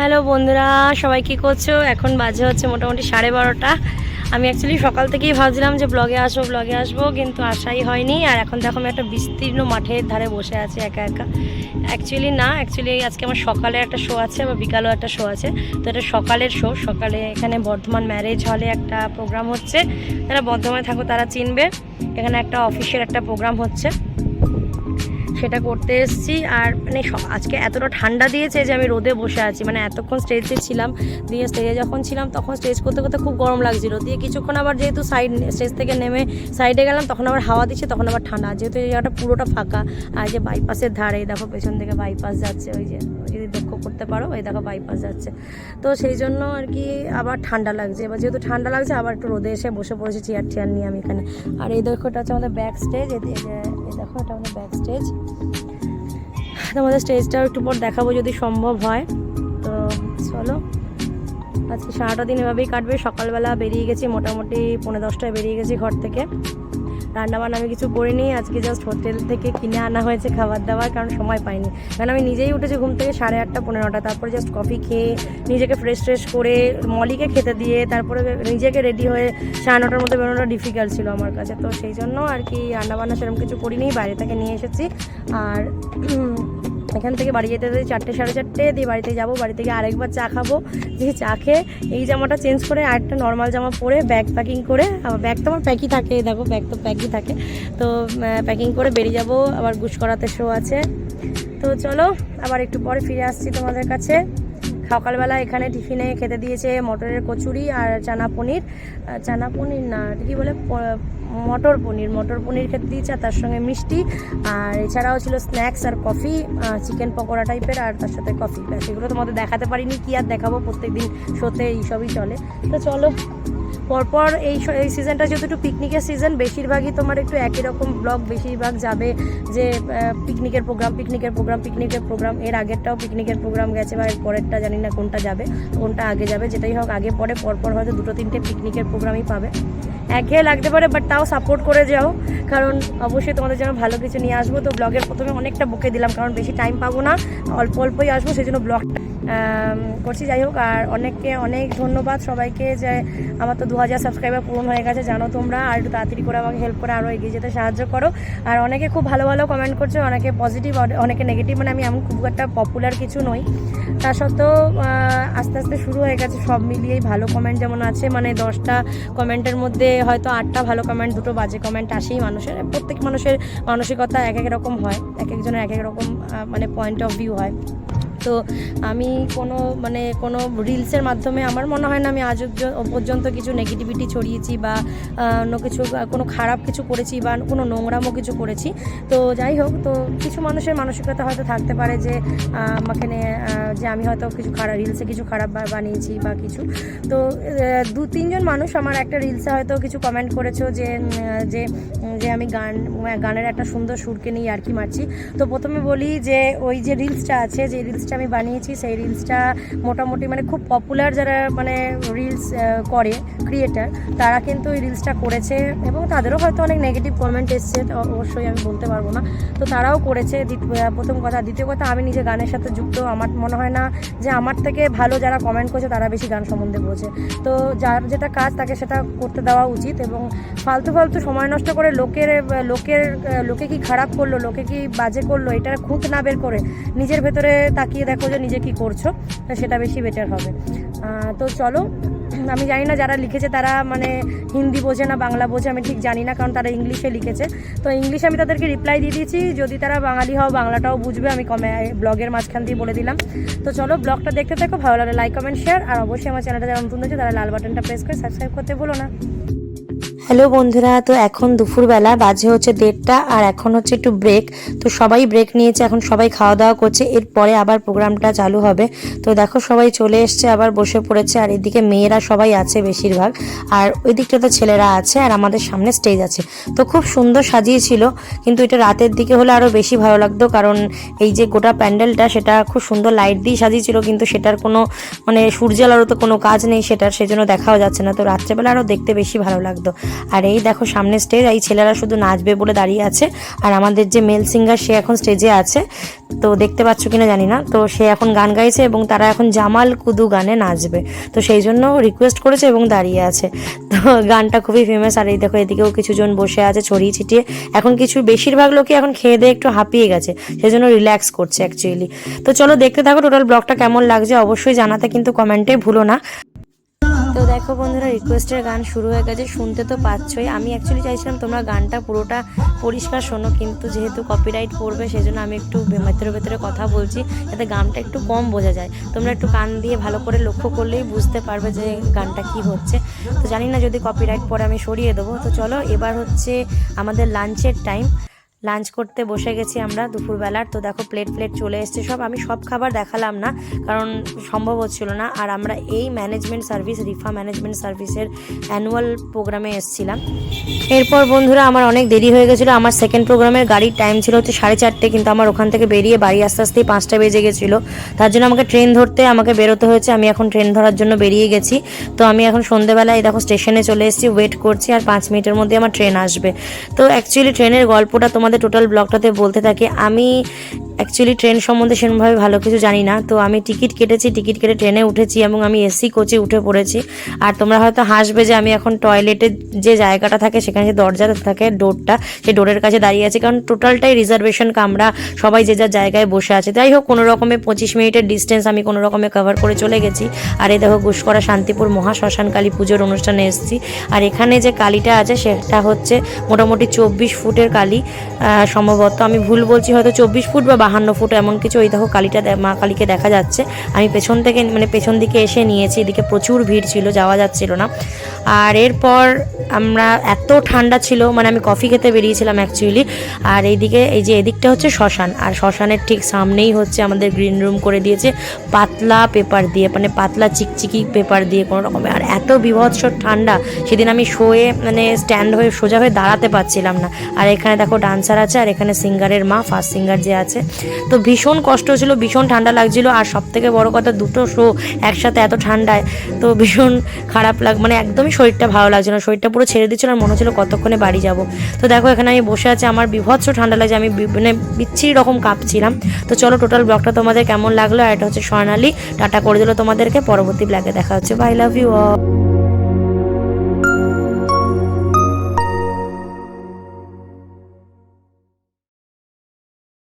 Hello বন্ধুরা, সবাই কী করছো? এখন বাজে হচ্ছে মোটামুটি 12:30। আমি অ্যাকচুয়ালি সকাল থেকেই ভাবছিলাম যে ব্লগে আসবো, কিন্তু আসাই হয়নি। আর এখন দেখো আমি একটা বিস্তীর্ণ মাঠের ধারে বসে আছি একা একা। অ্যাকচুয়ালি আজকে আমার সকালে একটা শো আছে, আবার বিকালেও একটা শো আছে। তো এটা সকালের শো। সকালে এখানে বর্ধমান ম্যারেজ হলে একটা প্রোগ্রাম হচ্ছে। যারা বর্ধমানে থাকো তারা চিনবে। এখানে একটা অফিসের একটা প্রোগ্রাম হচ্ছে, সেটা করতে এসেছি। আর মানে আজকে এতটা ঠান্ডা দিয়েছে যে আমি রোদে বসে আছি, মানে এতক্ষণ স্টেজে ছিলাম। দিয়ে স্টেজে যখন ছিলাম তখন স্টেজ করতে করতে খুব গরম লাগছিল। দিয়ে কিছুক্ষণ আবার যেহেতু স্টেজ থেকে নেমে সাইডে গেলাম, তখন আবার হাওয়া দিচ্ছে, তখন আবার ঠান্ডা। যেহেতু এই জায়গাটা পুরোটা ফাঁকা, আর যে বাইপাসের ধারে দেখো পেছন থেকে বাইপাস যাচ্ছে, ওই যে যদি লক্ষ্য করতে পারো ওই দেখো বাইপাস যাচ্ছে। তো সেই জন্য আর কি আবার ঠান্ডা লাগছে। এবার যেহেতু ঠান্ডা লাগছে আবার একটু রোদে এসে বসে পড়েছি চেয়ার নিয়ে আমি এখানে। আর এই দেখো এটা হচ্ছে আমাদের ব্যাক স্টেজ। এই দেখো এটা আমাদের ব্যাক স্টেজ। তোমাদের স্টেজটাও একটু পর দেখাবো যদি সম্ভব হয়। তো চলো, আজকে সারাটা দিন এভাবেই কাটবে। সকালবেলা বেরিয়ে গেছি, মোটামুটি 10:45 বেরিয়ে গেছি ঘর থেকে। রান্নাবান্না আমি কিছু করিনি, আজকে জাস্ট হোটেল থেকে কিনে আনা হয়েছে খাবার দাবার, কারণ সময় পাইনি। কারণ আমি নিজেই উঠেছি ঘুম থেকে 8:30 9:00, তারপরে জাস্ট কফি খেয়ে নিজেকে ফ্রেশ করে মলিকে খেতে দিয়ে তারপরে নিজেকে রেডি হয়ে 9:30 মধ্যে বেরোনোটা ডিফিকাল্ট ছিল আমার কাছে। তো সেই জন্য আর কি রান্নাবান্না সেরকম কিছু করিনি, বাইরে থেকে নিয়ে এসেছি। আর এখান থেকে বাড়ি যেতে 4টে 4:30 দিয়ে বাড়িতে যাবো। বাড়ি থেকে আরেকবার চা খাবো, দিয়ে চা খেয়ে এই জামাটা চেঞ্জ করে আরেকটা নর্মাল জামা পরে ব্যাগ প্যাকিং করে, আবার ব্যাগ তো আমার প্যাকই থাকে, দেখো ব্যাগ তো প্যাকই থাকে। তো প্যাকিং করে বেরিয়ে যাবো, আবার গুছ করাতে শো আছে। তো চলো আবার একটু পরে ফিরে আসছি তোমাদের কাছে। সকালবেলা এখানে টিফিনে খেতে দিয়েছে মটরের কচুরি আর চানা পনির না কী বলে, মটর পনির খেতে দিয়েছে, আর তার সঙ্গে মিষ্টি। আর এছাড়াও ছিল স্ন্যাক্স আর কফি, চিকেন পকোড়া টাইপের, আর তার সাথে কফি। সেগুলো তোমাদের দেখাতে পারিনি, কি আর দেখাবো, প্রত্যেকদিন শোতে এইসবই চলে। তো চলো, পরপর এই সিজনটা যেহেতু একটু পিকনিকের সিজন, বেশিরভাগই তোমার একটু একই রকম ব্লগ বেশিরভাগ যাবে, যে পিকনিকের প্রোগ্রাম। এর আগেরটাও পিকনিকের প্রোগ্রাম গেছে, বা এর পরেরটা জানি না কোনটা যাবে, কোনটা আগে যাবে। যেটাই হোক, আগে পরে পরপর হয়তো 2-3টে পিকনিকের প্রোগ্রামই পাবে। একঘেয়ে লাগতে পারে, বাট তাও সাপোর্ট করে যাও, কারণ অবশ্যই তোমাদের জন্য ভালো কিছু নিয়ে আসবো। তো ব্লগের প্রথমে অনেকটা বকে দিলাম, কারণ বেশি টাইম পাবো না, অল্পই আসবো, সেই জন্য ব্লগটা করছি। যাই হোক, আর অনেক ধন্যবাদ সবাইকে, যে আমার তো 2000 সাবস্ক্রাইবার পূরণ হয়ে গেছে, জানো তোমরা। আর একটু তাড়াতাড়ি করে আমাকে হেল্প করে আরও এগিয়ে যেতে সাহায্য করো। আর অনেকে খুব ভালো কমেন্ট করছো, অনেকে পজিটিভ, অনেকে নেগেটিভ। মানে আমি এমন খুব একটা পপুলার কিছু নই, তা সত্ত্বেও আস্তে আস্তে শুরু হয়ে গেছে। সব মিলিয়েই ভালো কমেন্ট যেমন আছে, মানে 10টা কমেন্টের মধ্যে হয়তো 8টা ভালো কমেন্ট, 2টো বাজে কমেন্ট আসেই মানুষের। প্রত্যেক মানুষের মানসিকতা এক এক রকম হয়, এক একজনের এক এক রকম মানে পয়েন্ট অফ ভিউ হয়। তো আমি কোনো রিলসের মাধ্যমে আমার মনে হয় না আমি আজ পর্যন্ত কিছু নেগেটিভিটি ছড়িয়েছি, বা অন্য কিছু কোনো খারাপ কিছু করেছি, বা কোনো নোংরামও কিছু করেছি। তো যাই হোক, তো কিছু মানুষের মানসিকতা হয়তো থাকতে পারে যে আমাকে যে আমি হয়তো কিছু রিলসে কিছু খারাপ বানিয়েছি বা কিছু। তো 2-3জন মানুষ আমার একটা রিলসে হয়তো কিছু কমেন্ট করেছো যে যে যে আমি গানের একটা সুন্দর সুরকে নিয়ে আর কি মারছি। তো প্রথমে বলি যে ওই যে রিলসটা আছে, যে রিলসটা আমি বানিয়েছি, সেই রিলসটা মোটামুটি মানে খুব পপুলার যারা মানে রিলস করে ক্রিয়েটার, তারা কিন্তু ওই রিলসটা করেছে, এবং তাদেরও হয়তো অনেক নেগেটিভ কমেন্ট এসছে, অবশ্যই আমি বলতে পারবো না। তো তারাও করেছে, প্রথম কথা। দ্বিতীয় কথা, আমি নিজে গানের সাথে যুক্ত, আমার মনে হয় না যে আমার থেকে ভালো যারা কমেন্ট করছে তারা বেশি গান সম্বন্ধে বোঝে। তো যার যেটা কাজ তাকে সেটা করতে দেওয়া উচিত, এবং ফালতু সময় নষ্ট করে লোকে কি খারাপ করলো, লোকে কি বাজে করলো, এটা খুঁত না বের করে নিজের ভেতরে তাকিয়ে দেখো যে নিজে কি করছো, সেটা বেশি বেটার হবে। তো চলো, আমি জানি না যারা লিখেছে তারা মানে হিন্দি বোঝে না বাংলা বোঝে, আমি ঠিক জানি না, কারণ তারা ইংলিশে লিখেছে। তো ইংলিশে আমি তাদেরকে রিপ্লাই দিয়ে দিয়েছি, যদি তারা বাঙালি হও বাংলাটাও বুঝবে, আমি ব্লগের মাঝখান দিয়ে বলে দিলাম। তো চলো, ব্লগটা দেখতে থাকো, ভালো লাগলে লাইক কমেন্ট শেয়ার, আর অবশ্যই আমার চ্যানেলটা যারা নতুন হয়েছে তারা লাল বাটনটা প্রেস করে সাবস্ক্রাইব করতে ভুলো না। হ্যালো বন্ধুরা, তো এখন দুপুরবেলা বাজে হচ্ছে 1:30, আর এখন হচ্ছে একটু ব্রেক। তো সবাই ব্রেক নিয়েছে, এখন সবাই খাওয়া দাওয়া করছে, এরপরে আবার প্রোগ্রামটা চালু হবে। তো দেখো সবাই চলে এসছে, আবার বসে পড়েছে, আর এদিকে মেয়েরা সবাই আছে বেশিরভাগ, আর ওই দিকটাতে ছেলেরা আছে, আর আমাদের সামনে স্টেজ আছে। তো খুব সুন্দর সাজিয়েছিল, কিন্তু এটা রাতের দিকে হলে আরও বেশি ভালো লাগতো, কারণ এই যে গোটা প্যান্ডেলটা সেটা খুব সুন্দর লাইট দিয়ে সাজিয়েছিল, কিন্তু সেটার কোনো মানে সূর্যের আলোতে কোনো কাজ নেই সেটার, সেজন্য দেখাও যাচ্ছে না। তো রাত্রেবেলা আরও দেখতে বেশি ভালো লাগতো। আর এই দেখো সামনে স্টেজ, এই ছেলেরা শুধু নাচবে বলে দাঁড়িয়ে আছে, আর আমাদের যে মেল সিঙ্গার সে এখন স্টেজে আছে, তো দেখতে পাচ্ছ কিনা জানি না, তো সে এখন গান গাইছে এবং তারা এখন জামাল কুদু গানে নাচবে, তো সেই জন্য রিকোয়েস্ট করেছে এবং দাঁড়িয়ে আছে। তো গানটা খুবই ফেমাস। আর এই দেখো এদিকেও কিছুজন বসে আছে ছড়িয়ে ছিটিয়ে, এখন কিছু বেশিরভাগ লোকই এখন খেয়ে দিয়ে একটু হাঁপিয়ে গেছে, সেজন্য রিল্যাক্স করছে অ্যাকচুয়ালি। তো চলো দেখতে থাকো টোটাল ব্লগটা কেমন লাগছে অবশ্যই জানাতে কিন্তু কমেন্টে ভুলো না। তো দেখো বন্ধুরা রিকোয়েস্টের গান শুরু হয়ে গেছে, শুনতে তো পাচ্ছই। আমি অ্যাকচুয়ালি চাইছিলাম তোমরা গানটা পুরোটা পরিষ্কার শোনো, কিন্তু যেহেতু কপিরাইট পড়বে সেজন্য আমি একটু ভেতরে ভেতরে কথা বলছি যাতে গানটা একটু কম বোঝা যায়। তোমরা একটু কান দিয়ে ভালো করে লক্ষ্য করলেই বুঝতে পারবে যে গানটা কি হচ্ছে। তো জানি না যদি কপিরাইট পরে আমি সরিয়ে দেবো। তো চলো এবার হচ্ছে আমাদের লাঞ্চের টাইম, লাঞ্চ করতে বসে গেছি আমরা দুপুরবেলার। তো দেখো প্লেট চলে এসছে সব, আমি সব খাবার দেখালাম না কারণ সম্ভব হচ্ছিল না। আর আমরা এই ম্যানেজমেন্ট সার্ভিস, রিফা ম্যানেজমেন্ট সার্ভিসের অ্যানুয়াল প্রোগ্রামে এসেছিলাম। এরপর বন্ধুরা আমার অনেক দেরি হয়ে গেছিলো, আমার সেকেন্ড প্রোগ্রামের গাড়ির টাইম ছিল হচ্ছে 4:30, কিন্তু আমার ওখান থেকে বেরিয়ে বাড়ি আস্তে আস্তেই 5টা বেজে গেছিলো, তার জন্য আমাকে ট্রেন ধরতে আমাকে বেরোতে হয়েছে। আমি এখন ট্রেন ধরার জন্য বেরিয়ে গেছি। তো আমি এখন সন্ধ্যেবেলায় দেখো স্টেশনে চলে এসেছি, ওয়েট করছি, আর 5 মিনিটের মধ্যে আমার ট্রেন আসবে। তো অ্যাকচুয়ালি ট্রেনের গল্পটা তোমাদের টোটাল ব্লগটাতে বলতে থাকি। আমি অ্যাকচুয়ালি ট্রেন সম্বন্ধে সেরকমভাবে ভালো কিছু জানি না, তো আমি টিকিট কেটে ট্রেনে উঠেছি এবং আমি এসি কোচে উঠে পড়েছি। আর তোমরা হয়তো হাসবে যে আমি এখন টয়লেটের যে জায়গাটা থাকে সেখানে যে দরজাটা থাকে ডোরটা, সেই ডোরের কাছে দাঁড়িয়ে আছি, কারণ টোটালটাই রিজার্ভেশন কামরা, সবাই যে যার জায়গায় বসে আছে। যাই হোক কোনো রকমে 25 মিনিটের ডিস্টেন্স আমি কোনো রকমে কভার করে চলে গেছি। আর এই দেখো গুসকরা শান্তিপুর মহাশ্মশান কালী পুজোর অনুষ্ঠানে এসেছি। আর এখানে যে কালীটা আছে সেটা হচ্ছে মোটামুটি 24 ফুটের কালী, সম্ভবত আমি ভুল বলছি, হয়তো 24 ফুট বা 52 ফুট এমন কিছু। ওই দেখো কালীটা, মা কালীকে দেখা যাচ্ছে। আমি পেছন থেকে পেছন দিকে এসে নিয়েছি, এদিকে প্রচুর ভিড় ছিল, যাওয়া যাচ্ছিল না। আর এরপর আমরা এত ঠান্ডা ছিল, আমি কফি খেতে বেরিয়েছিলাম অ্যাকচুয়ালি। আর এইদিকে এই যে এদিকটা হচ্ছে শ্মশান, আর শ্মশানের ঠিক সামনেই হচ্ছে আমাদের গ্রিন রুম করে দিয়েছে পাতলা পেপার দিয়ে, পাতলা চিকচিকি পেপার দিয়ে কোনো রকমের। আর এত বীভৎস ঠান্ডা, সেদিন আমি শোয়ে স্ট্যান্ড হয়ে সোজা হয়ে দাঁড়াতে পারছিলাম না। আর এখানে দেখো ডান্সার আছে, আর এখানে সিঙ্গারের মা, ফার্স্ট সিঙ্গার যে আছে। তো ভীষণ কষ্ট ছিল, ভীষণ ঠান্ডা লাগছিল। আর সব থেকে বড় কথা, দুটো শো একসাথে এত ঠান্ডায়, তো ভীষণ খারাপ একদমই শরীরটা ভালো লাগছিল না, শরীরটা পুরো ছেড়ে দিচ্ছিল, আর মনে হচ্ছিল কতক্ষণে বাড়ি যাব। তো দেখো এখানে আমি বসে আছি, আমার বীভৎস ঠান্ডা লাগছে, আমি বিচ্ছিরি রকম কাঁপছিলাম। তো চলো টোটাল ব্লগটা তোমাদের কেমন লাগলো। আর এটা হচ্ছে স্বর্ণালী, টাটা করে দিল তোমাদেরকে, পরবর্তী ব্লগে দেখা হচ্ছে। Bye, love you all.